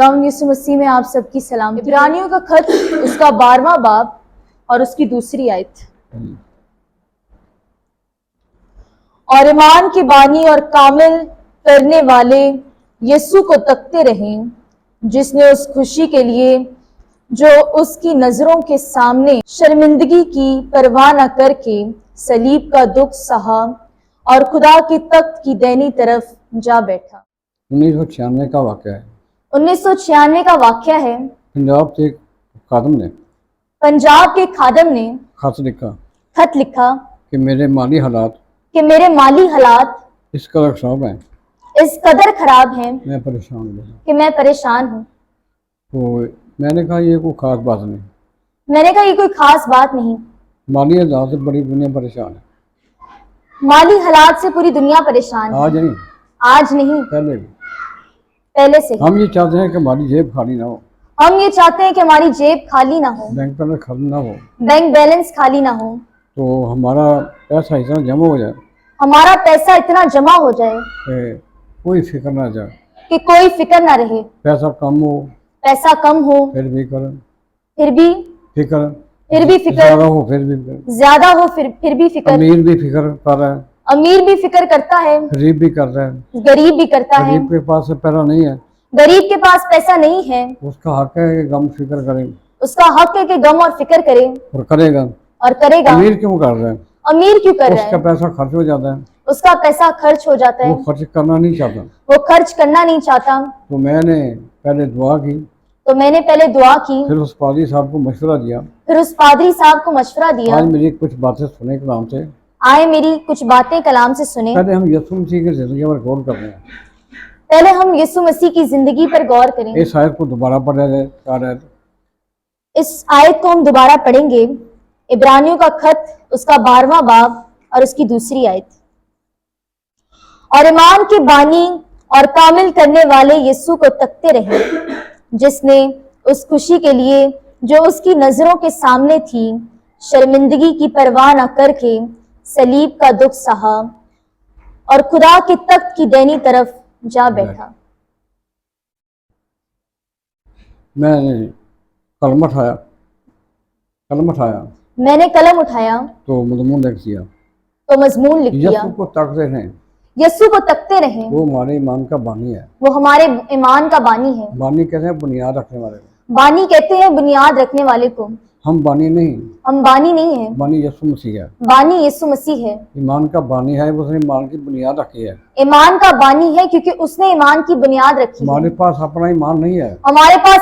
खुदावंद यीशु मसीह में आप सबकी सलाम। इब्रानियों का खत उसका 12वां बाब और उसकी दूसरी आयत। और ईमान की बानी और कामिल करने वाले यीशु को तकते रहें, जिसने उस खुशी के लिए जो उसकी नजरों के सामने शर्मिंदगी की परवाह न करके सलीब का दुख सहा और खुदा के तख्त की दाहिनी तरफ जा बैठा। 1996 का वाक़या है। 1996 का वाक़या है। पंजाब के खादम ने खत लिखा कि मेरे माली हालात इस कदर खराब हैं कि मैं परेशान हूँ। तो मैंने कहा ये कोई खास बात नहीं। ये कोई खास बात नहीं। माली हालात से बड़ी दुनिया परेशान है। माली हालात से पूरी दुनिया परेशान है। आज नहीं पहले से। हम ये चाहते हैं कि हमारी जेब खाली ना हो। बैंक बैलेंस खाली ना हो। तो हमारा पैसा इतना जमा हो जाए कि कोई फिक्र ना रहे। पैसा कम हो फिर भी फिक्र ज्यादा हो फिर भी फिक्र। अमीर भी फिक्र करता है, गरीब भी करता है। गरीब के पास पैसा नहीं है, उसका हक है कि गम और फिक्र करे और करेगा। अमीर क्यों कर रहा है? उसका पैसा खर्च हो जाता है। वो खर्च करना नहीं चाहता। तो मैंने पहले दुआ की। फिर उस पादरी साहब को मशवरा दिया। आज मेरी कुछ बातें सुने कलाम से सुने। पहले हम यीशु मसीह की जिंदगी पर गौर कर रहे हैं। यीशु मसीह की जिंदगी पर गौर करें। इस आयत को दोबारा पढ़ेंगे। इब्रानियों का खत उसका 12वां बाब और उसकी दूसरी आयत। और ईमान के बानी और कामिल करने वाले यीशु को तकते रहे, जिसने उस खुशी के लिए जो उसकी नजरों के सामने थी शर्मिंदगी की परवाह न करके सलीब का दुख सहा और खुदा के तख्त की दाहिनी तरफ जा बैठा। मैंने कलम उठाया तो मजमून लिख दिया। यीशु को तकते रहें। वो हमारे ईमान का बानी है। बानी कहते हैं बुनियाद रखने वाले को। हम बानी नहीं है। बानी यीशु मसीह है। ईमान का बानी है, उसने ईमान की बुनियाद रखी है। क्योंकि उसने ईमान की बुनियाद रखी। हमारे पास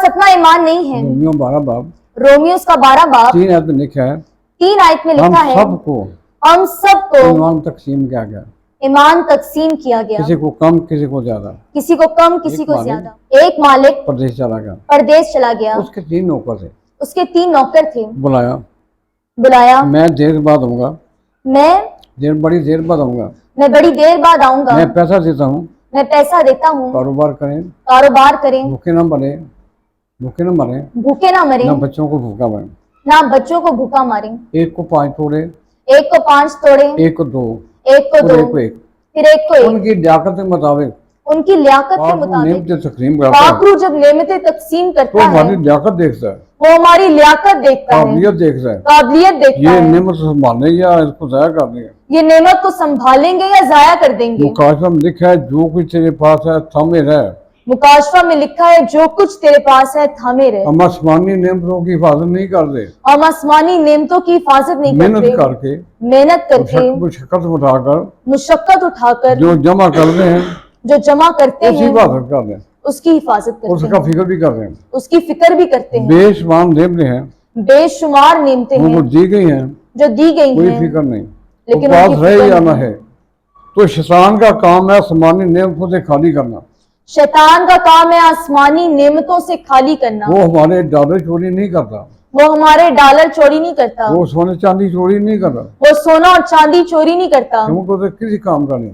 अपना ईमान नहीं है। रोमियो उसका 12 बाब 3 आयत में लिखा है। हम सबको ईमान तकसीम किया गया। किसी को कम किसी को ज्यादा। एक मालिक परदेश चला गया। उसके 3 नौकर थे। बुलाया। मैं बड़ी देर बाद आऊंगा। मैं पैसा देता हूँ। कारोबार करें। भूखे ना मरे। ना बच्चों को भूखा मारे। एक को 5 तोड़े। एक को 2। एक को 1। फिर एक को 1। उनकी लियाकत के मुताबिक पाकरू जब नेमतें तकसीम करता है वो हमारी लियाकत देखता है, काबिलियत देखता है। नेमत संभालने या इसको जाया करने, ये नेमत को संभालेंगे या जाया कर देंगे। मुकाशवा में लिखा है जो कुछ तेरे पास है थामे रह। हम आसमानी नेमतों की हिफाजत नहीं करते। मेहनत करके मुशक्कत उठाकर जो जमा करते हैं उसकी हिफाजत करते हैं। उसका फिक्र भी करते हैं। बेशुमार नेमतें हैं जो दी गई हैं। कोई फिक्र नहीं, लेकिन पास रह जाना है। तो शैतान का काम है आसमानी नेमतों से खाली करना। वो हमारे डॉलर चोरी नहीं करता। वो सोने चांदी चोरी नहीं करता। क्योंकि किसी काम का नहीं,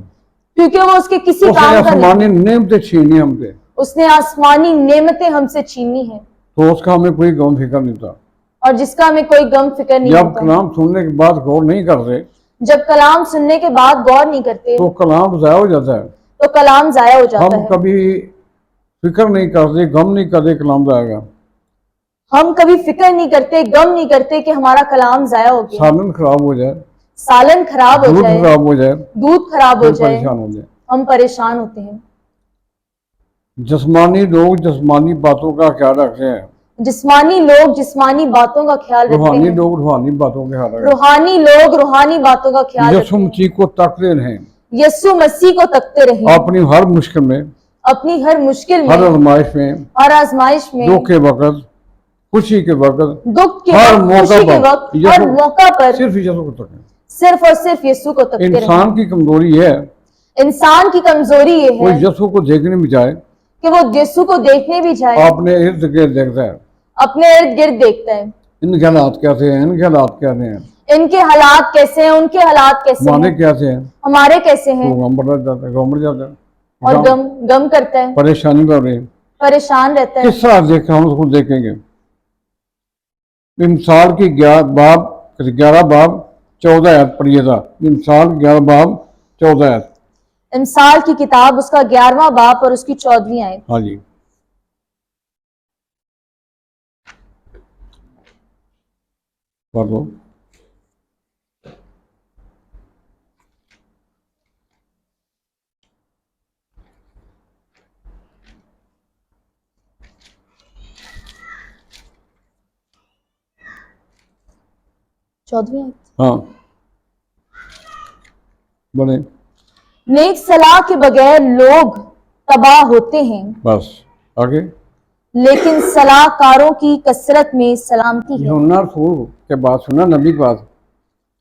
क्योंकि वो उसके किसी काम का नहीं। नेमतें छीनी हमसे, उसने आसमानी नेमतें हमसे छीनी है। तो उसका हमें कोई गम फिक्र नहीं था। और जिसका हमें कोई गम फिक्र नहीं। जब कलाम सुनने के बाद गौर नहीं करते तो कलाम जाया हो जाता है। हम कभी फिक्र नहीं करते, गम नहीं करते कलाम जाएगा। हम कभी फिक्र नहीं करते, गम नहीं करते कि हमारा कलाम जाया हो गया, सालन खराब हो जाए, सालन खराब हो जाए, दूध खराब हो जाए, दूध खराब हो जाए, परेशान हो जाए, हम परेशान होते हैं। जिस्मानी लोग जिस्मानी बातों का ख्याल रखते हैं, जिस्मानी लोग जिस्मानी बातों का ख्याल रखते रूहानी हैं, लोग रूहानी बातों का ख्याल रखते हैं। रूहानी लोग रूहानी बातों का ख्याल रखते यीशु हैं। मसीह को तकते रहें, यीशु मसीह को तकते रहें, अपनी हर मुश्किल में, अपनी हर मुश्किल में, हर आजमाइश में, हर आजमाइश में, दुख के वक्त, खुशी के वक्त, दुख के हर वक्त, मौका खुशी के पर वक्त, हर मौका पर सिर्फ यीशु को तकें। सिर्फ और सिर्फ यीशु को तकते रहें। इंसान की कमजोरी है, इंसान की कमजोरी ये वो है यीशु को देखने में जाए, कि वो यीशु को देखने भी जाए, अपने इर्द गिर्द देखता है, अपने इर्द गिर्द देखता है, इनके हालात कैसे हैं, इनके हालात कैसे हैं, इनके हालात कैसे हैं, उनके हालात कैसे हमारे हैं, कैसे हैं, हमारे कैसे हैं, वो गम बढ़ जाता है, गम बढ़ जाता है, और गम करता है, परेशानी बढ़ रही है। परेशान रहता है। किस तरह देखा हम उसको देखेंगे। मिसाल की 11 बाब 14 आयत पढ़िएगा। मिसाल 11 बाब 14 आयत। इंसाल की किताब उसका 11वां बाब और उसकी 14वीं आयत। हाँ जी, पढ़ लो। चौदहवीं आयत। हाँ, बड़े नेक सलाह के बगैर लोग तबाह होते हैं, बस आगे। लेकिन सलाहकारों की कसरत में सलामती है। यूहन्ना रसूल के पास सुना, नबी के पास,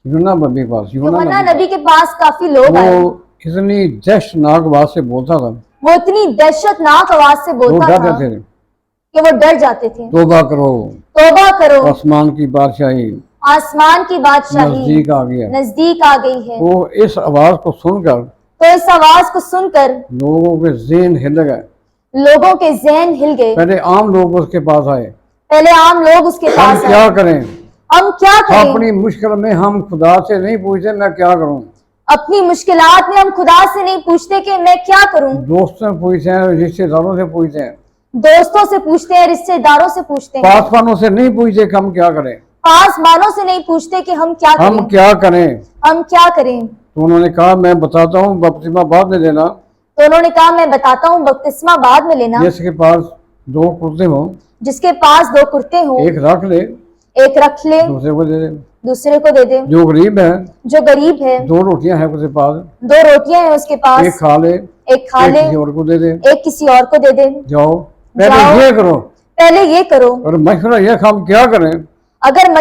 यूहन्ना नबी के पास, यूहन्ना नबी के पास काफी लोग आए। वो इतनी दहशतनाक आवाज से बोलता था, वो इतनी दहशतनाक आवाज से लोग बोलता था डरते थे, कि वो डर जाते थे। तौबा करो, तौबा करो, आसमान की बादशाही आसमान की बादशाही नजदीक आ गई है। नजदीक आ गई है। वो इस आवाज को सुनकर, तो इस आवाज को सुनकर लोगों के ज़हन हिल गए। लोगों के ज़हन हिल गए। पहले आम लोग उसके पास आए, पहले आम लोग उसके हम पास क्या आए। करें, हम क्या करें? अपनी मुश्किल में हम खुदा से नहीं पूछते मैं क्या करूं, अपनी मुश्किलात में हम खुदा से नहीं पूछते कि मैं क्या करूं। दोस्तों से पूछते हैं, रिश्तेदारों से पूछते हैं, दोस्तों से पूछते हैं, रिश्तेदारों से पूछते हैं, पासवानों से नहीं पूछते कि हम क्या करें, पासवानों से नहीं पूछते कि हम क्या हम करें। क्या करें। हम क्या करें? तो उन्होंने कहा मैं बताता हूँ, बपतिस्मा बाद में लेना। तो उन्होंने कहा मैं बताता हूँ, बपतिस्मा बाद में लेना। जिसके पास 2 कुर्ते हो, जिसके पास 2 कुर्ते हो, एक रख ले, एक रख ले, दूसरे को दे दे। दूसरे को दे दे। जो गरीब है, जो गरीब है, 2 रोटियां हैं उसके पास, 2 रोटियां हैं उसके पास, एक खा ले, एक खा ले, किसी और को दे दे। एक किसी और को दे दे। जाओ जाओ। पहले ये करो, पहले ये करो। और मशवरा यह हम क्या करें। अगर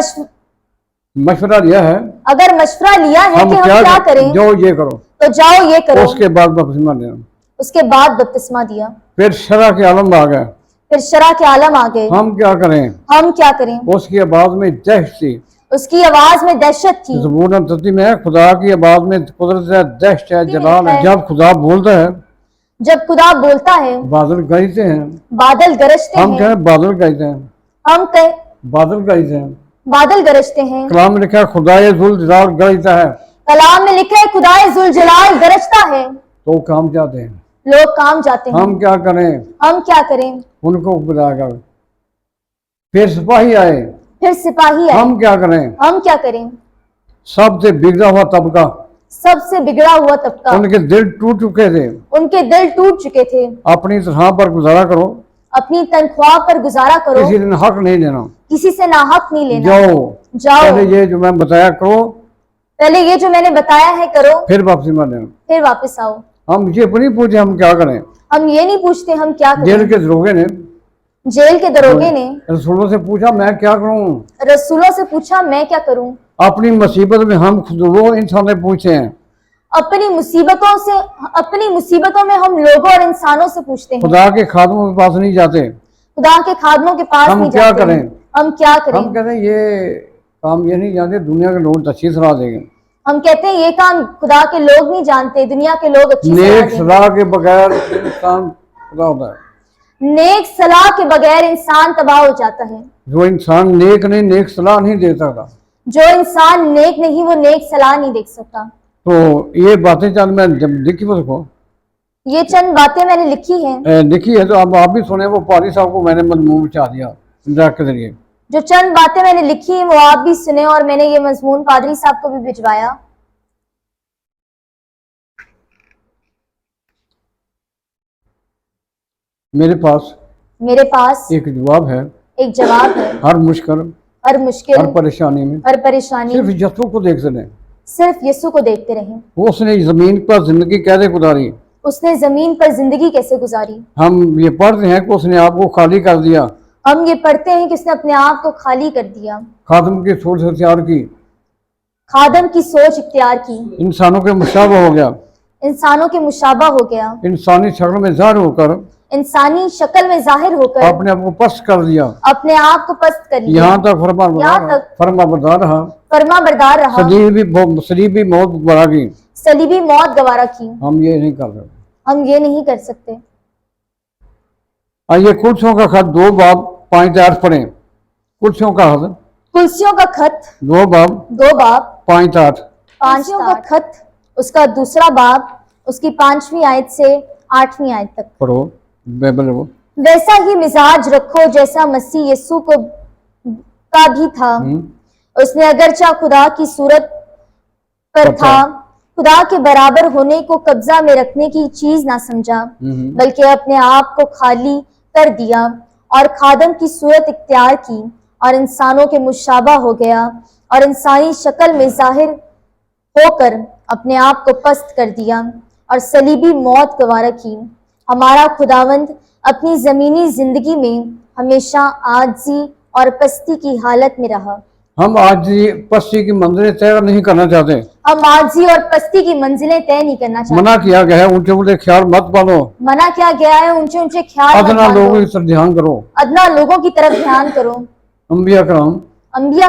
मशवरा यह है, अगर मशवरा लिया है कि हम क्या करें, जो ये करो, तो जाओ ये करो। उसके बाद बपतिस्मा लेना। उसके बाद बपतिस्मा दिया। फिर शरा के आलम आ गए, फिर शरा के आलम आ गए। हम क्या करें। हम क्या करें? उसकी आवाज में दहशत थी, उसकी आवाज में दहशत थी। ज़बूर नबी में खुदा की आवाज में कुदरत है, दहशत है, जलाल है। जब खुदा बोलता है, जब खुदा बोलता है, बादल गरजते हैं, बादल गरजते हम हैं। कहें बादल गरजते हैं, हम कहें बादल गरजते हैं। बादल गरजते हैं। कलाम में लिखा है खुदा जुल जलाल गरजता है, कलाम में लिखा है खुदाए जुल जलाल गरजता है। तो काम जाते हैं, लोग काम जाते हैं। हम क्या करें। हम क्या करें? उनको बुलाकर फिर सिपाही आए, फिर सिपाही आए। हम क्या करें। हम क्या करें? सबसे बिगड़ा हुआ तबका, सबसे बिगड़ा हुआ तबका, उनके दिल टूट चुके थे, उनके दिल टूट चुके थे। अपनी तनख्वाह पर गुजारा करो, अपनी तनख्वाह पर गुजारा करो, किसी ने हक नहीं लेना, किसी से नाहक नहीं लेना। जाओ पहले ये जो मैं बताया करो, पहले ये जो मैंने बताया है करो, फिर वापसी में लेना। फिर वापस आओ। हम ये नहीं पूछे हम क्या करें। हम ये नहीं पूछते हम क्या जेल करें। के दरोगे ने, जेल के दरोगे ने रसूलों से पूछा मैं क्या करूं। रसूलों से पूछा मैं क्या करूं। अपनी मुसीबत में हम खुद वो इंसान से पूछते हैं, अपनी मुसीबतों में हम लोगों और इंसानों से पूछते हैं। खुदा के खादमों के पास नहीं जाते, खुदा के खादमों के पास हम नहीं क्या जाते। करें। हम क्या करें? हम कहते हैं ये काम ये नहीं जानते, दुनिया के लोग अच्छी सलाह देंगे। हम कहते हैं ये काम खुदा के लोग नहीं जानते, दुनिया के लोग अच्छी सलाह नेक देंगे। सलाह के बगैर इंसान खुदा होता है। नेक सलाह के बगैर इंसान तबाह हो जाता है। जो इंसान नेक नहीं, नेक सलाह नहीं दे सकता, जो इंसान नेक नहीं वो नेक सलाह नहीं देख सकता। तो ये बातें चल मैं जब देखी उसको ये चंद बातें मैंने लिखी हैं। लिखी है तो अब आप भी सुने, वो पारी साहब को मैंने मजमून बचा दिया डाक के जरिए। जो चंद बातें मैंने लिखी हैं वो आप भी सुने और मैंने ये मजमून पादरी साहब को भी भिजवाया। मेरे पास एक जवाब है, हर परेशानी में, हर परेशानी सिर्फ यीशु को देखते रहे, सिर्फ यीशु को देखते रहें। उसने जमीन पर जिंदगी कैसे गुजारी, उसने जमीन पर जिंदगी कैसे गुजारी। हम ये पढ़ते हैं कि उसने आपको खाली कर दिया, हम ये पढ़ते हैं कि उसने अपने आप को खाली कर दिया, खादम की सोच इख्तियार की, खादम की सोच इख्तियार की, इंसानों के मुशाबा हो गया, इंसानों के मुशाबा हो गया, इंसानी शक्ल में ज़ाहिर होकर, इंसानी शक्ल में जाहिर होकर अपने आप को पस्त कर दिया, अपने आप को पस्त कर लिया, यहाँ तक फरमा बरदार रहा, सलीबी मौत गवारा की, सलीबी मौत गवारा की। हम ये नहीं कर सकते, हम ये नहीं कर सकते। आइए कुर्सियों का खत 2 बाब 5-8 पढ़ें। कुर्सियों का खत 2 बाब 5-8, कुर्सियों का खत उसका दूसरा बाब उसकी 5वीं आयत से 8वीं आयत तक पढ़ो, बाइबल वो। वैसा ही मिजाज रखो जैसा मसीह यीशु को का भी था। उसने अगरचा खुदा की सूरत पर था, खुदा के बराबर होने को कब्जा में रखने की चीज ना समझा, बल्कि अपने आप को खाली कर दिया और खादम की सूरत इख्तियार की और इंसानों के मुशाबा हो गया और इंसानी शक्ल में जाहिर होकर अपने आप को पस्त कर दिया और सलीबी मौत गवारा की। हमारा खुदावंद अपनी जमीनी जिंदगी में हमेशा आजी और पस्ती की हालत में रहा। हम आजी पस्ती की मंजिलें तय नहीं करना चाहते, हम आजी और पस्ती की मंजिलें तय नहीं करना चाहते। मना किया गया है ऊंचे ऊंचे ख्याल मत बांधो, मना किया गया है ऊंचे ऊंचे ख्याल मत अदना लोगों की तरफ ध्यान करो, अदना लोगों की तरफ ध्यान करो। अंबिया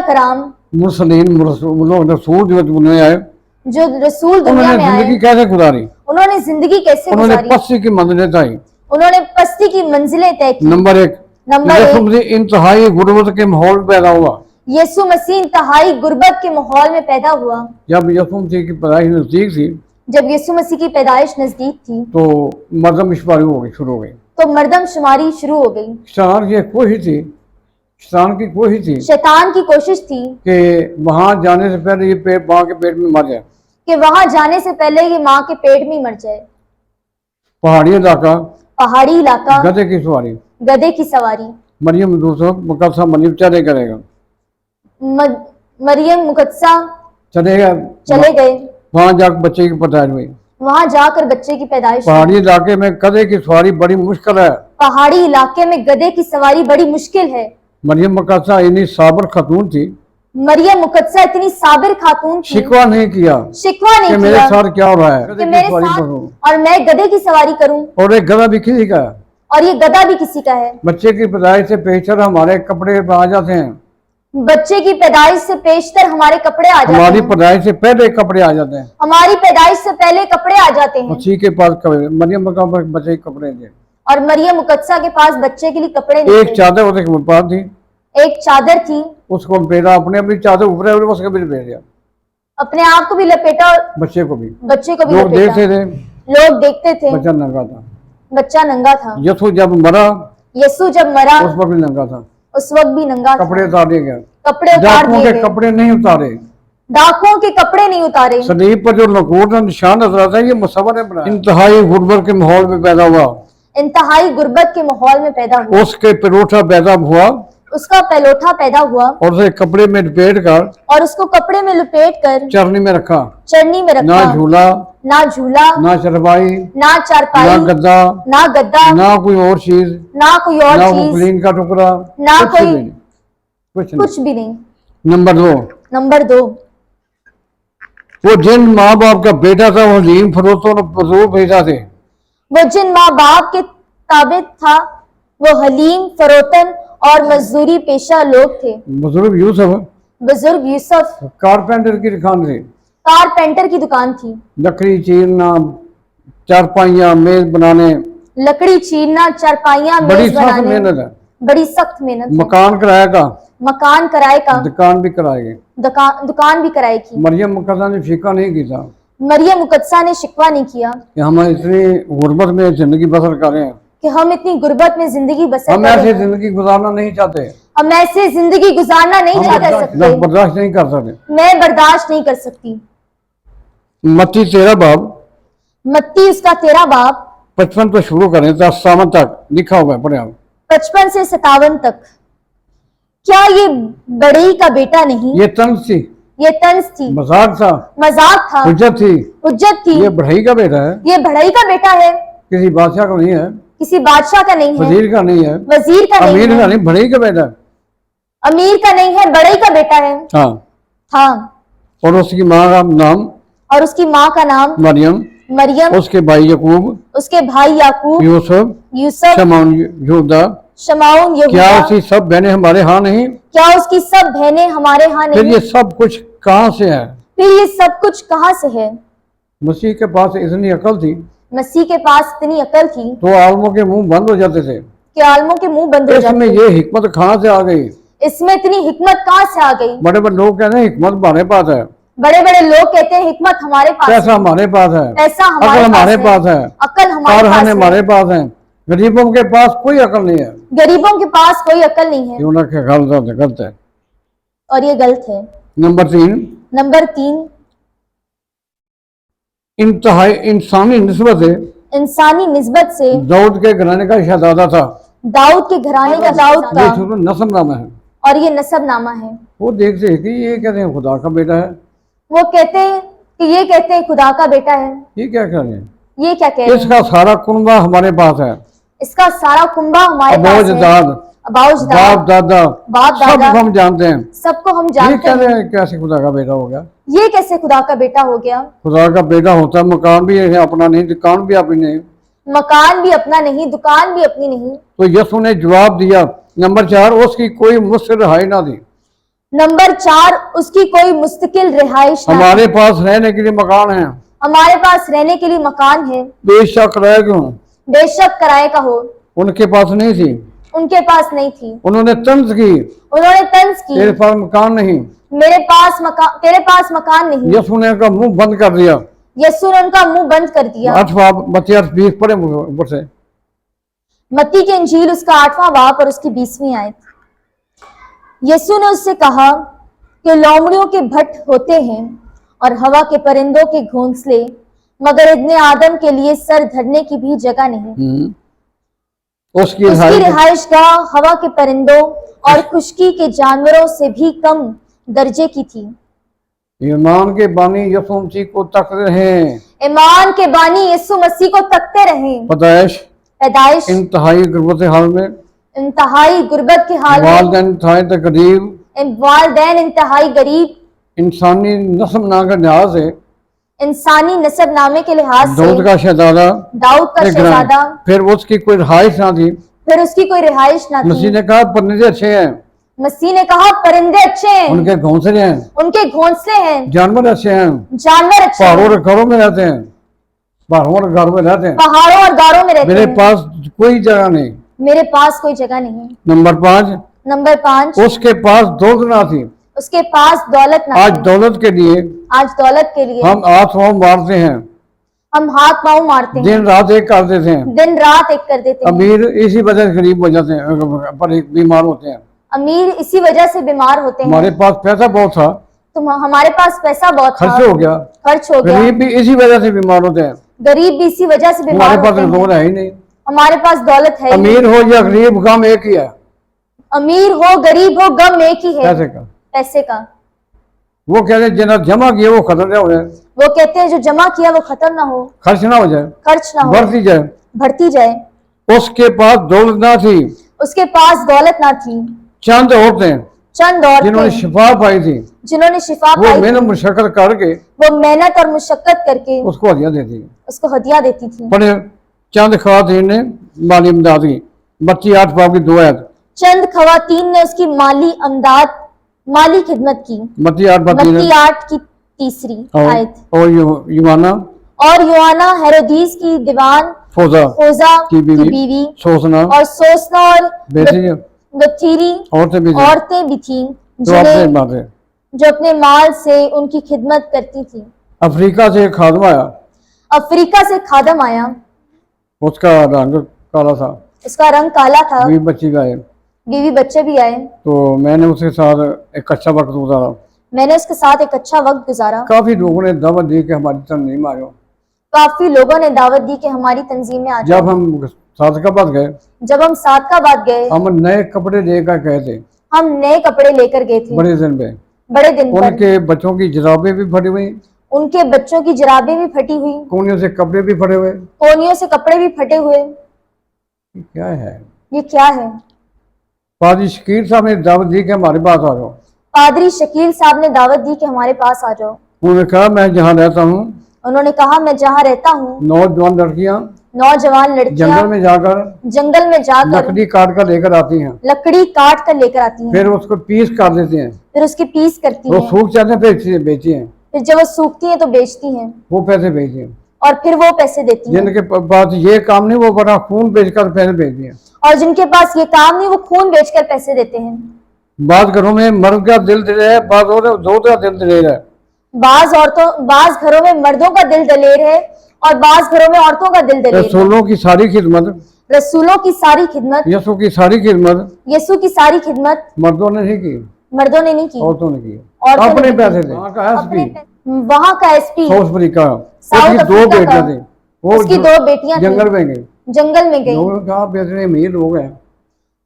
कराम मुरसलीन रसूल जो दुनिया आए, जो रसूल दुनिया में आए, जिंदगी कैसे गुजारी, उन्होंने जिंदगी कैसे गुजारी, उन्होंने पस्ती की मंजिलें तय, उन्होंने पस्ती की मंजिलें तय की। नंबर 1 इंतहाई गुर्बत के माहौल में पैदा हुआ। यीशु मसीह इंतहाई गुर्बत के माहौल में पैदा हुआ। जब यीशु मसीह की पैदाइश नजदीक थी, जब यीशु मसीह की पैदाइश नजदीक थी, तो मरदमशुमारी शुरू हो गई, तो मर्दमशुमारी शुरू हो गई। शैतान की कोशिश थी, शैतान की कोशिश थी कि वहां जाने से पहले ये माँ के पेट में मर जाए, कि वहां जाने से पहले ये माँ के पेट में मर जाए। पहाड़ी इलाका, गधे की सवारी, मरियम मुकद्दसा मरियम चले करेगा, मरियम मुकद्दसा चले गए, वहां जाकर बच्चे की पैदाइश हुई। वहां जाकर बच्चे की पैदाइश। पहाड़ी इलाके में गधे की सवारी बड़ी मुश्किल है, पहाड़ी इलाके में गधे की सवारी बड़ी मुश्किल है। मरियम मुकद्दसा इतनी साबिर खातून थी, मरियम मुकद्दसा इतनी साबिर खातून थी, शिकवा नहीं किया कि मेरे साथ क्या हो रहा है, कि मेरे साथ और मैं गधे की सवारी करूं, और एक गधा भी किसी का, और ये गधा भी किसी का है। बच्चे की पैदाइश से पेशतर हमारे कपड़े आ जाते हैं, बच्चे की पैदाइश से पेशतर हमारे कपड़े आ जाते हैं, हमारी पैदाइश से पहले कपड़े आ जाते हैं, हमारी पैदाइश से पहले कपड़े आ जाते हैं। मसीह के पास मरियम का बच्चे के कपड़े थे, और मरियम मुकद्दसा के पास बच्चे के लिए कपड़े नहीं एक चादर उसके पास थी, एक चादर थी, उसको लपेटा, अपने अपनी चादर ऊपर उसके भी लपेट दिया, अपने आप को भी लपेटा और बच्चे को भी लोग देखते थे, बच्चा नंगा था। यीशु जब मरा उस वक्त भी नंगा था, कपड़े उतार दिए गए, डाकुओं के कपड़े नहीं उतारे, डाकुओं के कपड़े नहीं उतारे। सलीब पर जो लकोट निशान नजर आता है, ये मुसव्वर ने बनाया। इंतहाई गुर्बत के माहौल में पैदा हुआ, इंतहाई गुर्बत के माहौल में पैदा हुआ, उसका पेलोठा पैदा हुआ और उसे कपड़े में लपेट कर, और उसको कपड़े में लपेट कर चरनी में रखा, ना झूला, ना चारपाई, ना गद्दा, ना कोई और चीज, ना प्लेन का टुकड़ा, ना कुछ भी नहीं। नंबर 2 वो जिन माँ बाप का बेटा था वो हलीम फरोतों और भेजा थे, वो जिन माँ बाप के ताबे था वो हलीम फरोतन और मजदूरी पेशा लोग थे। बुजुर्ग यूसुफ कारपेंटर की दुकान थी, लकड़ी चीरना, चारपाइयाँ मेज बनाने, बड़ी सख्त मेहनत। मकान किराए का, दुकान भी किराए की। मरियम मुकद्दसा ने फीका नहीं किया, मरियम मुकद्दसा ने शिकवा नहीं किया कि हम इतनी गुर्बत में जिंदगी बसर कर रहे हैं, कि हम इतनी गुर्बत में जिंदगी बसर हम कर रहे ऐसी हैं। जिंदगी गुजारना नहीं चाहते, हम ऐसे जिंदगी गुजारना नहीं हम कर सकते। बर्दाश्त नहीं कर सकते। मैं बर्दाश्त नहीं कर सकती। मत्ती 13 बाब मत्ती उसका 13 बाब 55 तो शुरू करें तो 57 तक लिखा हुआ है, पढ़े आप। 55 से 57 तक। क्या ये बड़ई का बेटा नहीं? ये तंज थी, ये तंज थी, मजाक था, मजाक था, हुज्जत थी, हुज्जत थी। ये बढ़ई का बेटा है, ये बढ़ई का बेटा है, किसी बादशाह का नहीं है, किसी बादशाह का नहीं है, वजीर का नहीं है, वजीर का नहीं अमीर है, का नहीं, बढ़ई का बेटा है। अमीर का नहीं है, बढ़ई का बेटा है। हाँ, था। और उसकी माँ का नाम और उसकी माँ का नाम मरियम, मरियम, उसके भाई यकूब, उसके भाई याकूब, यूसुफ, यूसुफ, शमौन, यहूदा। शमाउन, क्या यहूदा। उसकी सब बहनें हमारे यहाँ नहीं? क्या उसकी सब बहनें हमारे यहाँ फिर नहीं? ये सब कुछ कहाँ से है? फिर ये सब कुछ कहाँ से है? मसीह के पास इतनी अकल थी मसीह के पास इतनी अकल थी तो आलमों के मुंह बंद हो जाते थे। कि आलमों के मुंह बंद हो इसमें जाते। ये हिकमत कहाँ से आ गई? इसमें इतनी हिकमत कहाँ से आ गई? बड़े बड़े लोग कहते हैं हिकमत हमारे पास है, बड़े बड़े लोग कहते हैं हिकमत हमारे पास पैसा है, हमारे पास है, पैसा अकल हमारे हमारे पास है, अकल हमारे पास कारखाने है। हमारे पास हैं। गरीबों के पास कोई अकल नहीं है। गरीबों के पास कोई अकल नहीं है। ये उनका गलत है। और ये गलत है। नंबर 3, नंबर 3, इंतहाई इंसानी निस्बत से इंसानी निस्बत से दाऊद के घराने का शहजादा था। दाऊद के घराने का दाऊद ये का, शुरू नस्बनामा है। और ये नसबनामा है। वो देखते हैं कि ये कहते हैं खुदा का बेटा है, वो कहते हैं कि ये कहते हैं खुदा का बेटा है। ये क्या कह रहे हैं? ये क्या कह रहे हैं? इसका सारा कुनबा हमारे पास है, इसका सारा कुंबा हमारे पास है। अबोजदाद, अबाउजदाद, बाप दादा, बाप सब दादा, हम जानते हैं। सबको हम ये जानते कह रहे हैं। हैं कैसे खुदा का बेटा हो गया? ये कैसे खुदा का बेटा हो गया? खुदा का बेटा होता है, मकान भी है अपना नहीं, दुकान भी अपनी नहीं। मकान भी अपना नहीं, दुकान भी अपनी नहीं। तो यीशु ने जवाब दिया। नंबर 4, उसकी कोई मुझसे रिहाई ना दी। नंबर 4, उसकी कोई मुस्तकिल रिहाइश ना हमारे पास रहने के लिए मकान है, हमारे पास रहने के लिए मकान है, बेशक रह क्यों, बेशक किराए का हो। उनके पास नहीं थी, उनके पास नहीं थी। उन्होंने तंज की, उन्होंने तंज की, तेरे पास मकान नहीं। तेरे पास मकान नहीं। यीशु ने उनका मुंह बंद कर दिया। यीशु ने उनका मुंह बंद कर दिया। 8 बच्चे 20 पढ़े ऊपर से। मत्ती की इंजील उसका 8वां बाब और उसकी 20वीं आयत। यीशु ने उससे कहा कि लोमड़ियों के भट्ट होते हैं और हवा के परिंदों के घोंसले, मगर इब्ने आदम के लिए सर धरने की भी जगह नहीं। उसकी रिहाइशगाह हवा के परिंदों और खुशकी के जानवरों से भी कम दर्जे की थी। ईमान के बानी यीशु मसीह को तकते रहे। ईमान के बानी यीशु मसीह को तकते रहे। पैदाइश इंतहाई गुर्बत के हाल में, इंतहाई गुर्बत के हाल में, वालिदैन इंतहाई गरीब, वालिदैन इंतहाई गरीब, इंसानी नस्बनामा के लिहाज से, इंसानी नसबनामे के लिहाज से, दाऊद का शहजादा, दाऊद का शहजादा। फिर उसकी कोई रिहाइश ना थी। फिर उसकी कोई रिहाइश ना थी। मसीह ने कहा परिंदे अच्छे हैं, मसीह ने कहा परिंदे अच्छे हैं, उनके घोंसले हैं, उनके घोंसले हैं, जानवर अच्छे हैं, जानवर अच्छे हैं, पहाड़ों और घरों में रहते हैं, पहाड़ों और घरों में रहते हैं, पहाड़ों और गारों में रहते मेरे हैं। पास कोई जगह नहीं। मेरे पास कोई जगह नहीं। नंबर 5, नंबर 5, उसके पास दौलत ना थी। उसके पास दौलत ना आज थी। दौलत के लिए आज दौलत के लिए हम हाथ पाँव मारते हैं, हम हाथ पांव मारते हैं, दिन रात एक कर देते हैं। दिन रात एक कर देते हैं। अमीर इसी वजह से गरीब हो जाते हैं, पर बीमार होते हैं। अमीर इसी वजह से बीमार होते हैं। हमारे पास पैसा बहुत था, तो हमारे पास पैसा बहुत था, खर्च हो गया। खर्च हो गया। गरीब भी इसी वजह से बीमार होते हैं। गरीब भी इसी वजह से बीमार हमारे पास होते हैं। दौलत है ही नहीं। हमारे पास दौलत है ही नहीं। अमीर हो या गरीब, गम एक ही है। अमीर हो गरीब हो गम एक ही है, पैसे का। पैसे का। वो कहते हैं जिन्हें जमा किया वो खत्म ना हो जाए, वो कहते हैं जो जमा किया वो खत्म ना हो, खर्च ना हो जाए, खर्च ना हो, बढ़ती जाए। बढ़ती जाए। उसके पास दौलत ना थी, उसके पास दौलत ना थी। चंद औरतें चंद जिन्होंने औरतें शिफा पाई थी, जिन्होंने शिफा वो पाई मेहनत थी, मुशक्कत करके वो मेहनत और मुशक्कत करके उसको हदिया देती है। उसको हदिया देती थी। बड़े चंद खवातीन ने माली इमदाद की, बच्ची 8 बाब की 2 आयत। चंद खवातीन ने उसकी माली खिदमत की। मत्ती 8 बाब 3 मत्ती 8 की 3री आयत। और युवाना और योआना हेरोदीस की दीवान फोजा की बीवी सोसना और सोसना और बेटी गथीरी औरतें भी थीं जो अपने जो अपने माल से उनकी खिदमत करती थी। अफ्रीका से एक खादम आया, अफ्रीका से खादम आया, उसका रंग काला था, उसका रंग काला था, बीवी बच्ची का है। बीवी बच्चे भी आए। तो मैंने उसके साथ एक अच्छा वक्त गुजारा। मैंने उसके साथ एक अच्छा वक्त गुजारा। काफी लोगों ने दावत दी कि हमारी तंजीम आ जाओ। काफी लोगों ने दावत दी कि हमारी तंजीम में आ जाओ। जब हम सादकाबाद गए, जब हम सादकाबाद गए, हम नए कपड़े लेकर गए थे, हम नए कपड़े लेकर गए थे। बड़े दिन पे, बड़े दिन पर उनके बच्चों की जुराबें भी फटी हुई, उनके बच्चों की जुराबें भी फटी हुई, कोनियों से कपड़े भी फटे हुए। कोनियों से कपड़े भी फटे हुए। क्या है? ये क्या है? पादी शकील साहब ने दावत दी कि हमारे पास आ जाओ। पादरी शकील साहब ने दावत दी कि हमारे पास आ जाओ। उन्होंने कहा मैं जहाँ रहता हूँ, उन्होंने कहा मैं जहाँ रहता हूँ, नौजवान लड़कियाँ नौजवान लड़कियाँ जंगल में जाकर लकड़ी काट कर लेकर आती हैं, लकड़ी काट कर लेकर आती हैं, फिर उसको पीस कर देते हैं, फिर उसकी पीस करती वो हैं, सूख जाते हैं, फिर बेचती हैं, फिर जब वो सूखती हैं तो बेचती हैं, वो पैसे भेजती हैं। और फिर वो पैसे देती हैं। जिनके पास ये काम नहीं वो बड़ा खून बेचकर पैसे भेजती हैं। और जिनके पास ये काम नहीं वो खून बेचकर पैसे देते हैं। बाद घरों में मर्द का दिल दलेर है, बाद दो का दिल दलेर है। बाज घरों में मर्दों का दिल दलेर है और बाज घरों में औरतों का दिल दलेर है। रसूलों की सारी खिदमत, रसूलों की सारी खिदमत, यसु की सारी खिदमत यीशु की सारी खिदमत मर्दों ने नहीं की, मर्दों ने नहीं की, औरतों ने की। औरतों ने अपने की। पैसे थे। वहाँ का SP south south Africa, south उसकी दो अफ्रीका बेटियां का, थी, वो उसकी दो बेटियां थीं, जंगल में गई। जंगल में गई। लोगों ने कहा बेटने अमीर लोग हैं,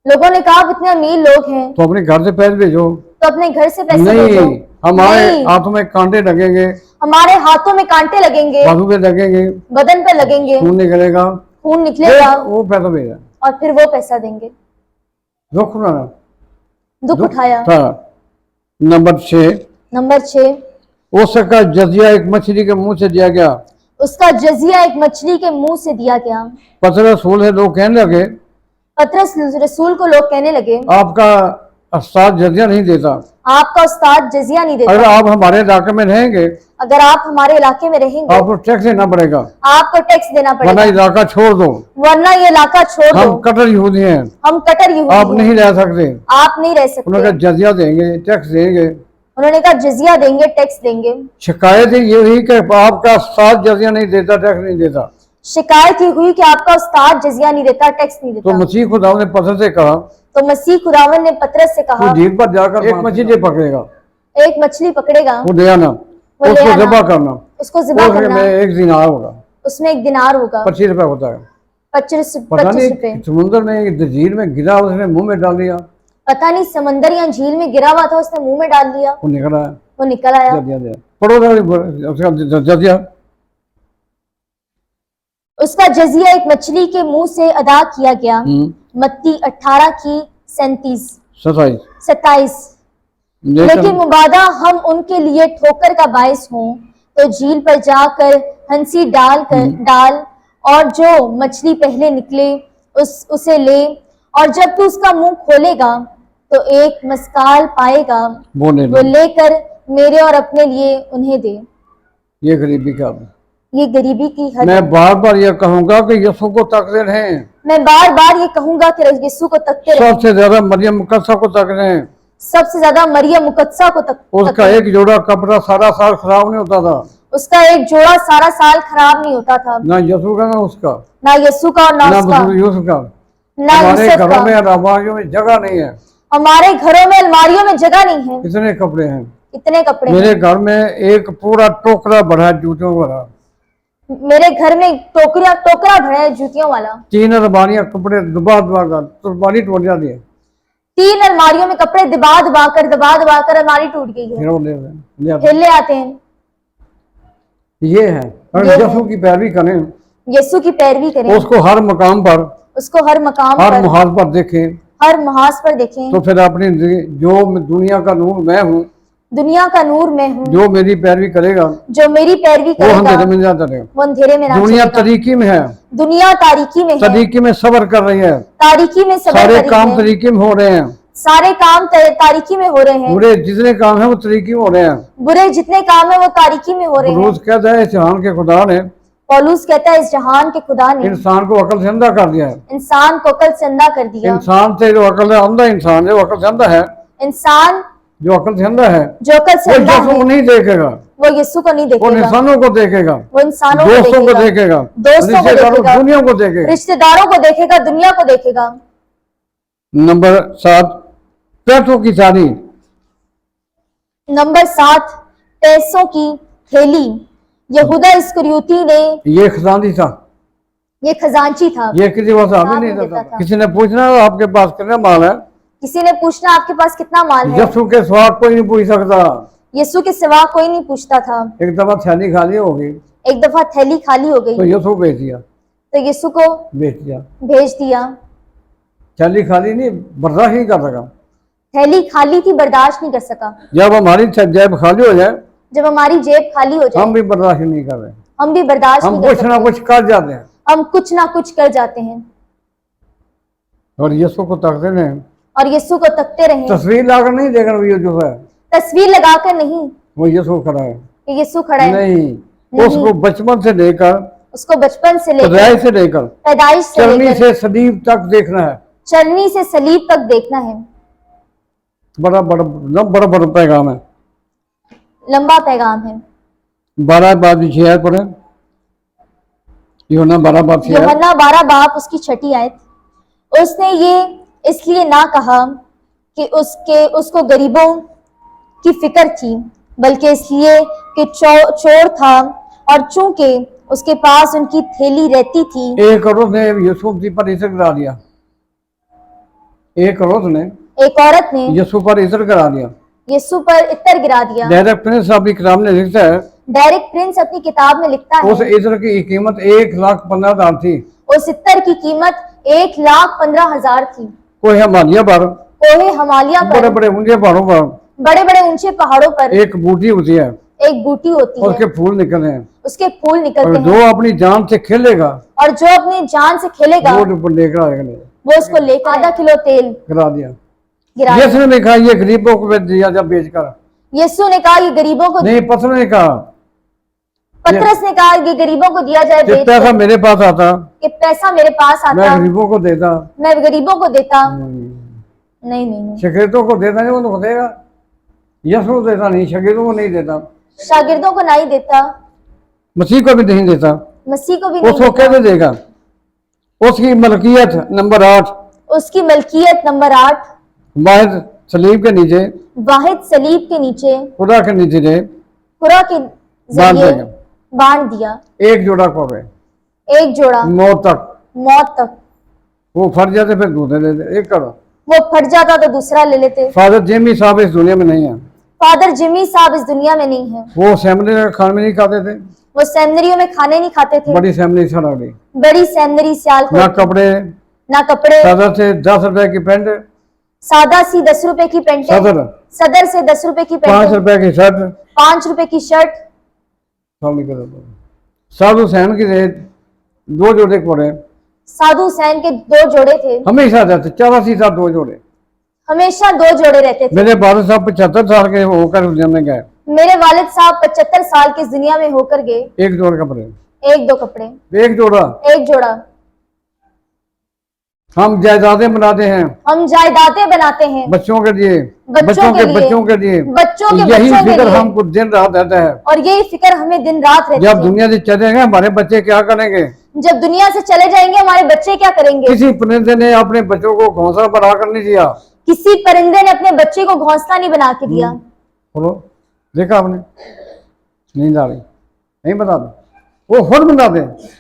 लोगों ने कहा इतने अमीर लोग हैं तो अपने घर से पैसे भेजो। तो अपने घर से पैसे नहीं, भेजो। हमारे नहीं, हाथों में कांटे लगेंगे, हमारे हाथों में कांटे लगेंगे, बाजू पे लगेंगे, बदन पे लगेंगे, खून निकलेगा, खून निकलेगा, वो पैसा भेजा। और फिर वो पैसा देंगे। दुख उठाना, दुख उठाया। था। नंबर 6, नंबर 6, उसका जजिया एक मछली के मुंह से दिया गया। उसका जजिया एक मछली के मुंह से दिया गया। पत्र रसूल है, लोग कहने लगे, पतरस रसूल को लोग कहने लगे, आपका उस्ताद जजिया नहीं देता, आपका उस्ताद जजिया नहीं अगर देता, आप हमारे इलाके में रहेंगे अगर आप हमारे इलाके में रहेंगे आपको टैक्स देना पड़ेगा, आपको टैक्स देना वरना पड़ेगा, इलाका छोड़ दो, वरना ये इलाका छोड़ हम दो, कट्टर यहूदी हैं, हम कट्टर यहूदी आप हैं, नहीं रह सकते। आप नहीं रह उन्होंने सकते। कहा जजिया देंगे, टैक्स देंगे। उन्होंने कहा जजिया देंगे, टैक्स देंगे। शिकायत ही ये हुई कि आपका उस्ताद जजिया नहीं देता, टैक्स नहीं देता। शिकायत ही हुई कि आपका उस्ताद जजिया नहीं देता, टैक्स नहीं तो देता। मसीह खुदा ने पत्थर से कहा, तो मसीह खुदावन ने पतरस से कहा, तू झील पर जाकर एक मछली पकड़ेगा, एक मछली पकड़ेगा, वो ले आना, वो ले उसको आना, ज़िबा करना, उसको ज़िबा करना, एक दिनार होगा, उसमें एक दिनार होगा, 25 रुपए होता है। 25 पता नहीं रुपए। समुद्र में झील में गिरा, उसने मुंह में डाल दिया, पता नहीं समंदर या झील में गिरा हुआ था, उसने मुंह में डाल दिया, वो निकला, वो निकल आया। उसका जजिया उसका जजिया एक मछली के मुंह से अदा किया गया। मत्ती 18 की 27। लेकिन मुबादा हम उनके लिए ठोकर का बायस हों तो झील पर जाकर हंसी डाल और जो मछली पहले निकले उसे ले, और जब तू उसका मुंह खोलेगा तो एक मस्काल पाएगा, वो लेकर मेरे और अपने लिए उन्हें दे। ये गरीबी का, ये गरीबी की हद। मैं बार बार ये कहूंगा कि यीशु को तकते रहें। मैं बार बार ये कहूंगा कि यीशु को तकते रहें। सबसे ज्यादा मरियम मुकद्दसा को तक रहे हैं। सबसे ज्यादा मरियम मुकद्दसा को उसका एक जोड़ा कपड़ा सारा साल खराब नहीं होता था। उसका एक जोड़ा सारा साल खराब नहीं होता था। ना यीशु का, ना उसका, ना यीशु का, ना उसका, यूसुफ का। ना हमारे यूसुफ घरों का। में अलमारियों में जगह नहीं है। हमारे घरों में अलमारियों में जगह नहीं है। कितने कपड़े हैं, इतने कपड़े। मेरे घर में एक पूरा टोकरा भरा है जूतों वाला। मेरे घर में टोकरा भरा है जूतियों वाला। 3 अलमारियां कपड़े दबा दबा कर, तो अलमारी टूट जाती है। 3 अलमारियों में कपड़े दबा दबा कर अलमारी टूट गई है। फिर ले आते हैं। ये है, अगर यीशु की पैरवी करें, यीशु की पैरवी करें, उसको हर मकाम पर, उसको हर मकाम हर पर, मुहाज पर देखें, हर महाज पर देखें, तो फिर अपनी जो दुनिया का नूर मैं हूँ, दुनिया का नूर मैं हूँ, जो मेरी पैरवी करेगा, जो मेरी पैरवी वो करेगा, अंधेरे में जाता रहेगा। वो अंधेरे में ना दुनिया चलेगा। तरीकी में है, दुनिया तारीकी में है, तरीकी में सब्र कर रही है, तारीकी में सब्र सारे कर रही काम है। तरीकी में हो रहे हैं, सारे काम तारीकी में हो रहे हैं। बुरे जितने काम हैं वो तरीकी में हो रहे हैं। बुरे जितने काम है वो तारीकी में हो रहे हैं। पौलुस कहता है इस जहान के खुदा ने, पौलुस कहता है इस जहान के खुदा ने इंसान को अकल से अंधा कर दिया है। इंसान को अकल से अंधा कर दिया। इंसान से जो अकल से अंधा, इंसान जो अकल से अंधा है, इंसान जो अकल से अंधा है, जो अकल से वो अंधा यीशु को है, नहीं देखेगा, वो यीशु को नहीं वो देखेगा, इंसानों को देखेगा, वो इंसानों दोस्तों को देखेगा, दोस्तों को देखेगा, दुनिया को देखेगा। रिश्तेदारों को देखेगा, दुनिया को देखेगा। नंबर 7, पैसों की सारी। नंबर 7, पैसों की थैली। यहूदा इस्करियोती ने, ये खजांची था, ये खजांची था, ये किसी को साहब ही नहीं देता था। किसी ने पूछना आपके पास कितना माल है, किसी ने पूछना आपके पास कितना माल है, यीशु के सिवा कोई नहीं पूछ सकता। यीशु के सिवा कोई नहीं पूछता था। एक दफा थैली खाली हो गई, एक दफा थैली खाली हो गई तो यीशु बेच दिया, तो यीशु को बेच दिया। भेज दिया। थैली खाली नहीं, बर्दाश्त नहीं कर सका। थैली खाली थी, बर्दाश्त नहीं कर सका। जब हमारी जेब खाली हो जाए, जब हमारी जेब खाली हो जाए, हम भी बर्दाश्त नहीं कर रहे, हम भी बर्दाश्त हम नहीं कर कुछ ना सकते, कुछ कर जाते हैं। हम कुछ ना कुछ कर जाते हैं। और यीशु को तकते रहे, और यीशु को तकते रहे, तस्वीर लाकर नहीं देखना ये जो है, तस्वीर लगाकर नहीं वो यीशु खड़ा है, कि यीशु खड़ा है, नहीं, उसको बचपन से लेकर, उसको बचपन से लेकर, पैदाइश से चरनी लेकर, से सलीब तक देखना है। चरनी से सलीब तक देखना है। बड़ा बड़ा पैगाम है, लंबा पैगाम है। 12 पढ़े, यूहन्ना 12 बाप उसकी 6 आयत। उसने ये इसलिए ना कहा कि उसको गरीबों की फिक्र थी, बल्कि इसलिए कि चोर था और चूंकि उसके पास उनकी थैली रहती थी। एक औरत ने यीशु पर इत्र गिरा दिया, एक औरत ने यीशु पर इत्र गिरा दिया, यीशु पर इत्र गिरा दिया। डायरेक्ट प्रिंस अपनी किताब में लिखता है, डायरेक्ट प्रिंस अपनी किताब में लिखता है, उस इत्र की कीमत 1,15,000 थी। उस इत्र की कीमत 1,15,000 थी। कोहे हिमालय पर, बड़े बड़े ऊंचे पहाड़ों पर, बड़े ऊंचे पहाड़ों पर एक बूटी होती है, एक बूटी होती है, उसके फूल निकलते हैं, उसके फूल निकलते हैं। जो अपनी जान से खेलेगा, और जो अपनी जान से खेलेगा, वो लेकर आएगा, वो उसको लेकर आधा किलो तेल गिरा दिया। गिरा यीशु ने कहा ये गरीबों को दिया जब बेचकर, यीशु ने कहा ये गरीबों को, नहीं पतरस ने कहा, पतरस ने कहा ये गरीबों को दिया जाए, पैसा मेरे पास आता, कि पैसा मेरे पास आता, मैं गरीबों को देता, मैं गरीबों को देता। नहीं, शागिर्दों को देता नहीं, वो तो देगा, यीशु को देता नहीं, शागिर्दों को नहीं देता, शागिर्दों को नहीं देता, मसीह को भी नहीं देता, मसीह को भी नहीं उसको कैसे देगा। उसकी मलकियत नंबर 8, उसकी मलकियत नंबर 8, वाहिद सलीब के नीचे, वाहिद सलीब के नीचे, खुदा के नीचे दे, खुदा के जरिए बांध दिया। एक जोड़ा कौवे, एक जोड़ा मौत तक, वो फट जाते फिर दूसरे लेते, एक करो, वो फट जाता तो दूसरा ले लेते। फादर जिमी साहब इस दुनिया में नहीं है, फादर जिमी साहब इस दुनिया में नहीं है। वो सेमिनरी में खाने में नहीं खाते थे, वो सेमिनरियों में खाने नहीं खाते थे, बड़ी सेमिनरी सड़ा गई, बड़ी सेमिनरी सियालकोट, ना कपड़े, सदर से 10 रुपए की पैंट, सादा सी 10 रुपए की पैंट, सदर से 10 रुपए की पैंट, 5 रुपए की शर्ट, 5 रुपए की शर्ट। साधु सैन की 2 जोड़े कपड़े, साधु सैन के 2 जोड़े थे, हमेशा रहते, 84 साल 2 जोड़े, हमेशा 2 जोड़े रहते थे। मेरे वालिद साहब 75 साल के होकर दुनिया में गए, मेरे वालिद साहब 75 साल के इस दुनिया में होकर गए। एक जोड़ कपड़े, 1-2 कपड़े, एक जोड़ा। हम जायदादें बनाते हैं, हम जायदादें बनाते हैं बच्चों के लिए, बच्चों के लिए, यही फिक्र हमको दिन रात रहता है, और यही फिक्र हमें दिन रात रहती है। जब दुनिया से चलेंगे हमारे बच्चे क्या करेंगे, जब दुनिया से चले जाएंगे हमारे बच्चे क्या करेंगे। किसी परिंदे ने अपने बच्चों को घोंसला बना कर नहीं दिया, किसी परिंदे ने अपने बच्चे को घोंसला नहीं बना के दिया। बोलो देखा आपने, नींद आ रही नहीं बताते, वो खुद बनाते हैं,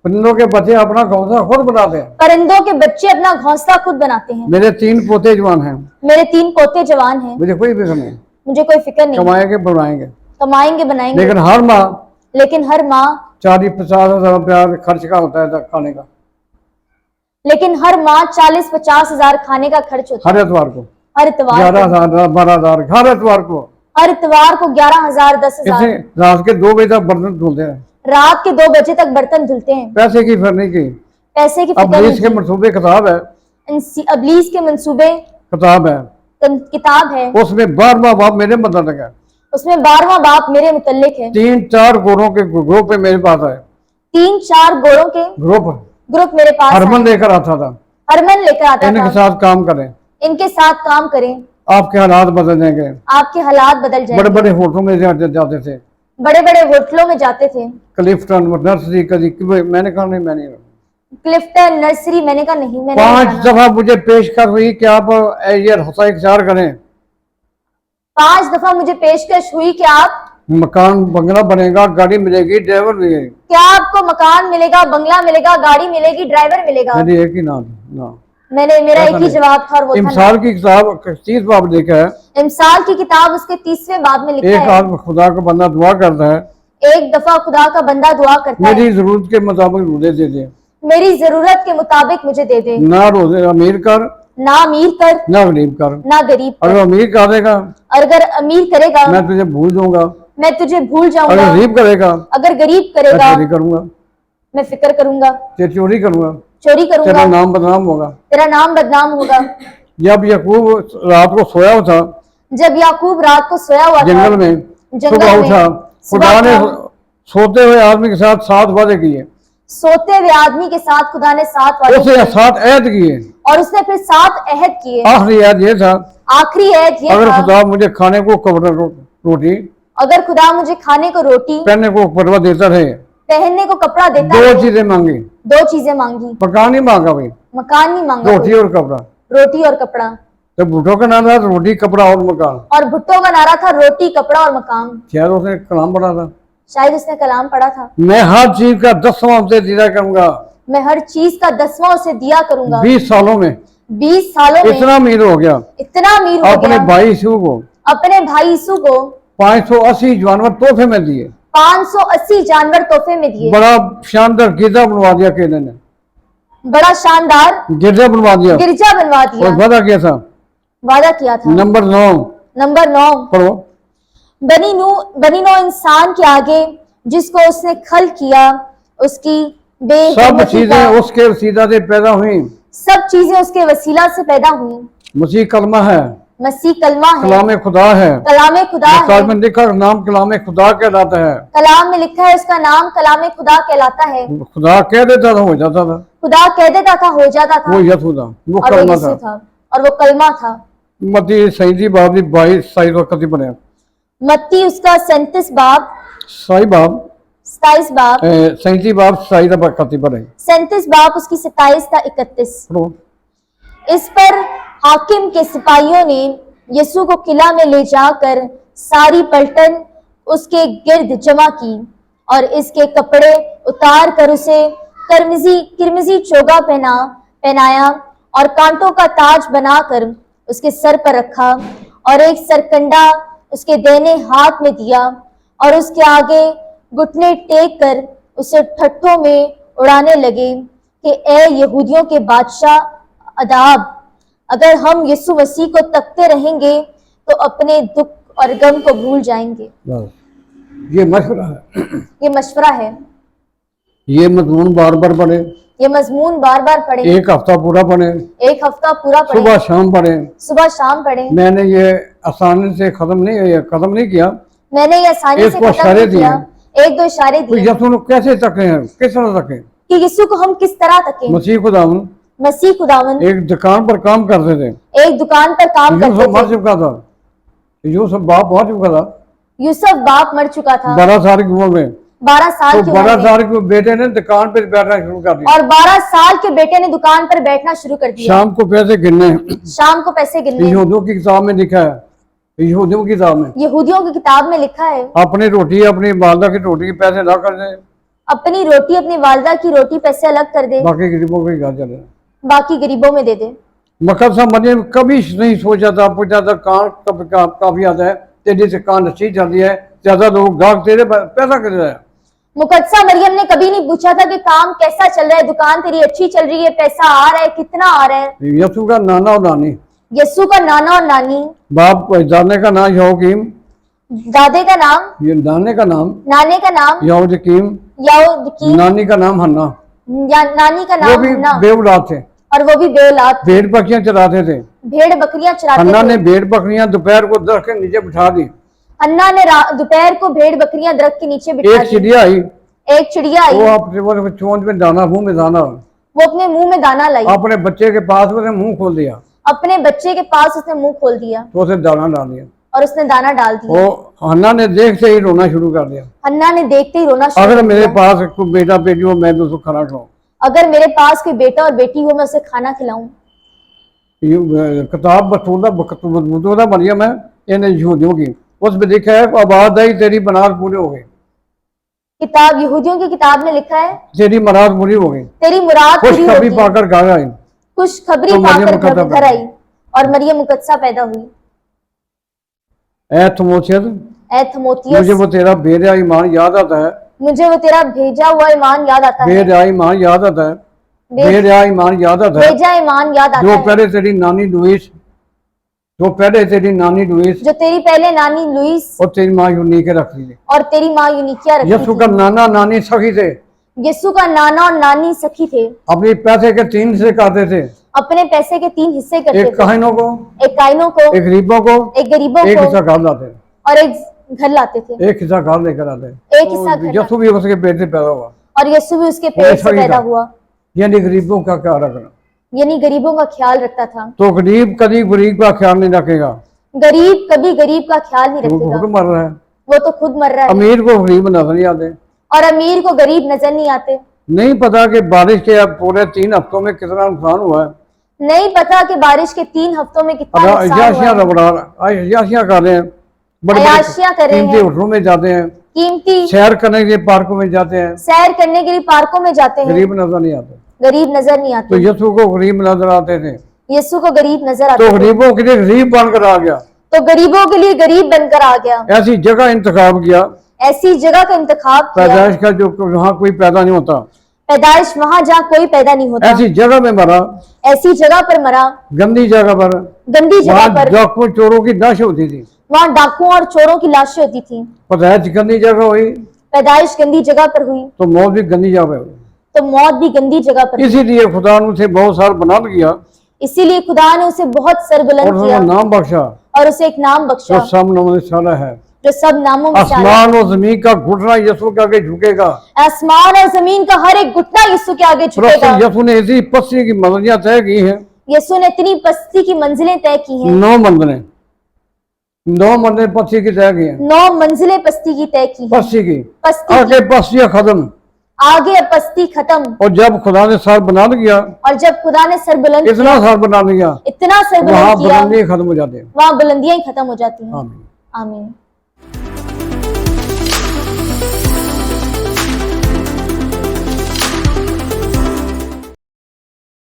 परिंदों के बच्चे अपना घोंसला खुद बनाते हैं, परिंदों के बच्चे अपना घोंसला खुद बनाते हैं। मेरे 3 पोते जवान हैं, मेरे 3 पोते जवान हैं, मुझे कोई फिक्र नहीं, मुझे कोई फिक्र नहीं, कमाएंगे बनाएंगे, कमाएंगे बनाएंगे, लेकिन हर माह 40-50 हजार रुपया खर्च का होता है खाने का, लेकिन हर माह 40-50 हजार खाने का खर्च होता है। हर इतवार को, हर इतवार 11,000 12,000 हर इतवार को, हर इतवार को 11,000 10,000। रात के 2 बजे तक बर्तन धुलते हैं, रात के 2 बजे तक बर्तन धुलते हैं। पैसे की फिक्र नहीं की, पैसे की फिक्र अबलीस के मंसूबे किताब है, अबलीस के मंसूबे किताब है, उसमें 12वां बाप मेरे मतलब है, उसमें 12वां बाप मेरे मुतल्लिक है। 3-4 गोरों के ग्रुप मेरे पास है, 3-4 गोरों के ग्रुप मेरे पास, हरमन लेकर आता था, हरमन लेकर आता था, इनके साथ काम करें, इनके साथ काम करें, आपके हालात बदल जाएंगे, आपके हालात बदल बड़े जाएंगे। बड़े होटलों में जाते थे, बड़े बड़े होटलों में जाते थे, क्लिफ्टन नर्सरी कभी, मैंने कहा नहीं, मैंने क्लिफ्टन नर्सरी, मैंने कहा नहीं, मैंने 5 नहीं जाना। दफा मुझे पेशकश हुई कि आप ये हौसला इख्तियार करें, 5 दफा मुझे पेशकश हुई कि आप मकान बंगला बनेगा, गाड़ी मिलेगी, ड्राइवर मिलेगी। क्या आपको मकान मिलेगा, बंगला मिलेगा, गाड़ी मिलेगी, ड्राइवर मिलेगा। मेरी एक ही नाम ना, मेरा एक ही जवाब था और वो था इमसाल ना। की किताब 30 बाब लिखा है, इमसाल की किताब उसके 30वें बाब में लिखा एक है, आदमी खुदा का बंदा दुआ करता है, एक दफा खुदा का बंदा दुआ करता है, मेरी जरूरत के मुताबिक रोजे दे दे, मेरी जरूरत के मुताबिक मुझे दे दे, ना रोजे अमीर कर, ना अमीर कर, ना गरीब कर। ना गरीब कर। अगर अमीर कर देगा, और अगर अमीर करेगा मैं तुझे भूल जाऊंगा, मैं तुझे भूल जाऊंगा, अगर गरीब करेगा, अगर गरीब मैं करेगा चोरी करूंगा, मैं फिक्र करूंगा, चोरी करूंगा, चोरी तेरा करूंगा, नाम बदनाम होगा। तेरा नाम बदनाम होगा। जब याकूब रात को सोया हुआ था जब याकूब रात को सोया हुआ था जंगल में, जंगल सुबह में, उठा, सुबह खुदा ने उठा, सोते हुए आदमी के साथ 7 वादे किए, सोते हुए आदमी के साथ खुदा ने 7 वादे उसे किए 7 ऐद किए। और उसने फिर 7 अहद किए। आखिरी ऐद ये था, आखिरी अहद ये अगर था, खुदा मुझे खाने को रोटी, अगर खुदा मुझे खाने को रोटी, पहनने को कपड़ा देता रहे, पहनने को कपड़ा देता 2 रहे, चीजें मांगी, 2 चीजें मांगी, मकान नहीं मांगा भाई, मकान नहीं मांगा, रोटी और कपड़ा। रोटी और कपड़ा। तो भुट्टो का नाम था रोटी कपड़ा और मकान, और भुट्टो का नारा था रोटी कपड़ा और मकान। शायद उसने कलाम पढ़ा था, शायद उसने कलाम पढ़ा था, मैं हर चीज का 10वां उसे दिया करूंगा, मैं हर चीज का 10वां उसे दिया करूंगा। 20 सालों में 20 सालों में इतना अमीर हो गया, इतना अमीर हो अपने गया, भाई यीशु को अपने भाई यीशु को 580 जानवर तोहफे में दिए, 580 जानवर तोहफे में दिए। बड़ा शानदार गिरजा बनवा दिया केले ने, बड़ा शानदार गिरजा बनवा दिया गिरजा बनवा और दिया, वादा किया था। वादा किया था। नंबर 9 नंबर 9, पढ़ो, बनी नो इंसान के आगे जिसको उसने खल किया, उसकी सब बेहिम्मती चीजें का, उसके वसीला से पैदा हुई। सब चीजें उसके वसीला से पैदा हुई। मसीह कलमा है, मसीह कलमा है, कलाम खुदा है, कलाम खुदा है। किताब में लिखा नाम कलाम खुदा कहलाता है। कलाम में लिखा है उसका नाम कलाम खुदा कहलाता है। खुदा कह देता था हो जाता था, खुदा कह देता था हो जाता था, वो यसु था, वो और वो कलमा यीशु था। था और वो कलमा था। मती 37 बाब की 22 वक्त बने, मत्ती उसका 37 बाब, 27 बाब 27 बाब, 37 बाब 27 वक्त बने। 37 बाब उसकी 27 था 31। पढ़ो, इस पर हाकिम के सिपाहियों ने यीशु को किला में ले जाकर सारी पलटन उसके गिर्द जमा की और इसके कपड़े उतार कर उसे किरमिजी चोगा पहनाया और कांटों का ताज बनाकर उसके सर पर रखा और एक सरकंडा उसके दाहिने हाथ में दिया और उसके आगे घुटने टेक कर उसे ठट्ठों में उड़ाने लगे कि ए यहूदियों के बादशाह अदाब, अगर हम यीशु मसीह को तकते रहेंगे तो अपने दुख और गम को भूल जाएंगे। बस ये मशवरा है, ये मशवरा है, ये मजमून बार बार पढ़े, ये मजमून बार बार पढ़े, एक हफ्ता पूरा पढ़े, एक हफ्ता पूरा पढ़े, सुबह शाम पढ़े। सुबह शाम पढ़े। मैंने ये आसानी से खत्म नहीं किया, मैंने ये आसानी से इसको खत्म इशारे नहीं किया, 1-2 इशारे तो दिए यसु कैसे तके हैं, किस तरह तके। कि यीशु को हम किस तरह तकें। मसीह खुदावन मसीह खुदावन एक दुकान पर काम करते थे, एक दुकान पर काम यूसुफ करते मर थे। चुका था, यूसुफ बाप मर चुका था, यूसुफ बाप मर चुका था 12 साल की उम्र में। 12 साल तो की उम्र 12 में, साल के बेटे ने दुकान पर बैठना शुरू कर दिया, और 12 साल के बेटे ने दुकान पर बैठना शुरू कर दिया। शाम को पैसे गिनने। शाम को पैसे गिनने। यहूदियों की किताब में लिखा है, यहूदियों की किताब में यहूदियों की किताब में लिखा है अपनी रोटी अपनी वालदा की रोटी के पैसे ना कर दे, अपनी रोटी अपनी वालदा की रोटी पैसे अलग कर दे, बाकी गरीबों को घर चले। बाकी गरीबों में दे दे। मकर सा मरियम कभी नहीं सोचा था, पूछा था कान काफी आता है, तेजी से कान अच्छी चल रही है, ज्यादा लोग गाहक तेरे पैसा कर रहा है। मुकद्दसा मरियम ने कभी नहीं पूछा था कि काम कैसा चल रहा है, दुकान तेरी अच्छी चल रही है, पैसा आ रहा है, कितना आ रहा है। यसु का नाना और नानी, यीशु का नाना और नानी, बाप दाने का नाम यहोकीम, दादे का नाम, ये नाने का नाम नाने का नाम यहोजकीम, याऊदकीम, नानी का नाम हन्ना, या नानी का वो नाम भी हन्ना, बेऔलाद थे, और वो भी बेऔलाद थे। भेड़ बकरियां चराते थे। भेड़ बकरियां चराते हन्ना थे। ने भेड़ बकरियां दोपहर को दरख्त के नीचे बिठा दी। अन्ना ने दोपहर को भेड़ बकरियां दरख्त के नीचे बिठा एक दी। चिड़िया आई, एक चिड़िया आई, वो चोंच में दाना, मुंह में दाना, वो अपने मुंह में दाना लाई, अपने बच्चे के पास उसने मुंह खोल दिया, अपने बच्चे के पास उसने मुंह खोल दिया तो उसे दाना डाल दिया और उसने दाना डाल दिया। वो हन्ना ने देखते ही रोना शुरू कर दिया। हन्ना ने देखते ही रोना शुरू अगर कर मेरे दिया। पास कोई बेटा बेटी हो मैं तो उसको खाना खिलाऊं। अगर मेरे पास कोई बेटा और बेटी हो मैं उसे खाना खिलाऊं। किताब बतूदा मरियम है इन यहूदियों की, उसमें लिखा है आबाद आई तेरी बनार पूरे हो गए। किताब यहूदियों की किताब में लिखा है तेरी मुराद पूरी हो गई, तेरी मुराद पूरी हो खुशखबरी गई। पाकर घर आई, खुशखबरी तो मरियम पाकर मुकद्दस घर आई और मरियम मुकद्दसा पैदा हुई। ऐ थमोथियस ऐ थमोथियस, मुझे वो तेरा बेरिया ईमान याद आता है। मुझे वो तेरा भेजा हुआ ईमान याद आता है। बेरिया ईमान याद आता है। बेरिया ईमान याद आता है। भेजा ईमान याद आता जो है। पहले तेरी नानी लुइस, जो पहले तेरी नानी लुइस जो तेरी पहले नानी लुइस और तेरी माँ यूनिके रखती थी। और तेरी माँ यूनिकिया रखती यीशु का थी। नाना नानी सखी थे। यीशु का नाना और नानी सखी थे। अपने पैसे के 3 हिस्से करते थे। अपने पैसे के 3 हिस्से करते एक थे। काहिनों को, एक काइनों को, एक गरीबों को, एक गरीबों एक को हिस्सा घर लाते, और एक घर लाते थे। एक हिस्सा घर लेकर आते। एक हिस्सा घर लाते। यीशु भी उसके पेट से पैदा हुआ और यीशु भी उसके पेट से पैदा हुआ। यानी गरीबों का ख्याल रखना। यानी गरीबों का ख्याल रखता था। तो गरीब कभी गरीब का ख्याल नहीं रखेगा। गरीब कभी गरीब का ख्याल नहीं वो रखेगा। खुद मर रहा है। वो तो खुद मर रहा है। अमीर को गरीब नजर नहीं आते। और अमीर को गरीब नजर नहीं आते। नहीं पता कि बारिश के अब पूरे 3 हफ्तों में कितना नुकसान हुआ है। नहीं पता कि बारिश के 3 हफ्तों में कितना नुकसान हुआ अयाशियां है। अयाशियां कर रहे हैं, बड़े अयाशियां कर रहे कीमती हैं। होटलों में जाते हैं, कीमती सैर करने के लिए पार्कों में जाते हैं, सैर करने के लिए पार्कों में जाते हैं। गरीब नजर नहीं आते। गरीब नजर नहीं तो आते। यीशु को गरीब नजर आते थे, यीशु को गरीब नजर आते तो थे। गरीबों के लिए गरीब बनकर आ गया। तो गरीबों के लिए गरीब बनकर आ गया। ऐसी जगह इंतखाब किया, ऐसी जगह का इंतखाब किया। पैदाइश का जो वहाँ कोई पैदा नहीं होता, पैदाइश वहां जहाँ कोई पैदा नहीं होता। ऐसी जगह में मरा, ऐसी जगह पर मरा, गंदी जगह पर, गंदी जगह वहाँ पर। डाकुओं चोरों की लाश होती थी। वहां डाकुओं और चोरों की लाशें होती थी। पैदाइश गंदी जगह हुई पैदाइश गंदी जगह पर हुई तो मौत भी गंदी जगह पे हुई। तो मौत भी गंदी जगह पर हुई। इसीलिए खुदा ने उसे बहुत साल बुलंद किया इसीलिए खुदा ने उसे बहुत और सरबुलंद उसका किया नाम बख्शा और उसे एक नाम बख्शा जो सब नामों में सारा है। जो सब नामों में सारा है। आसमान और जमीन का घुटना यीशु के आगे झुकेगा। आसमान और जमीन का हर एक घुटना यीशु के आगे झुकेगा। यीशु ने इसी पस्ती की मंजिलें तय की हैं। यीशु ने इतनी पस्ती की मंजिलें तय की हैं। 9 मंजिलें पस्ती की तय की हैं। 9 मंजिलें पस्ती की तय की हैं। पस्ती की पस्ती आगे की। पस्तियां खत्म। आगे पस्ती खत्म। और जब खुदा ने सर बुलंद किया, और जब खुदा ने सर बुलंद इतना किया, सर बुलंद किया, इतना सर वहां बुलंद किया, बुलंदी खत्म हो जाते हैं। वहां बुलंदियां ही खत्म हो जाती हैं। आमीन। आमीन।